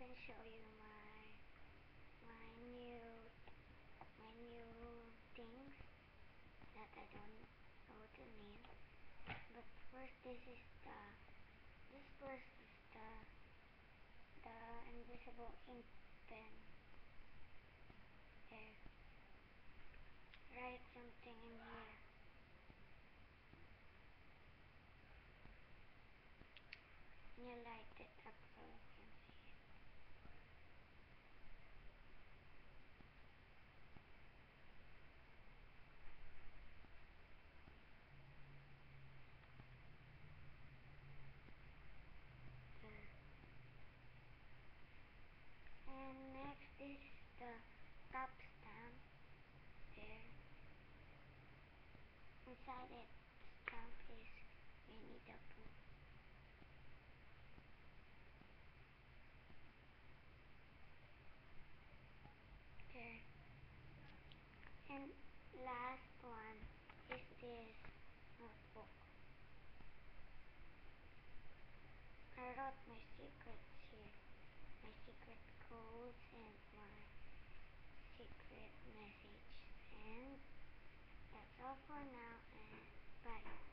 can show you my new things that I don't know the name. But first, this first is the invisible ink pen. There. Write something in here. And you light it up so you can see it. There. And next is the top stamp. There. Inside it, stamp is Winnie the Pooh. There. And last one is this notebook. I wrote my secrets here. My secret codes and my secret message. And that's all for now, and bye.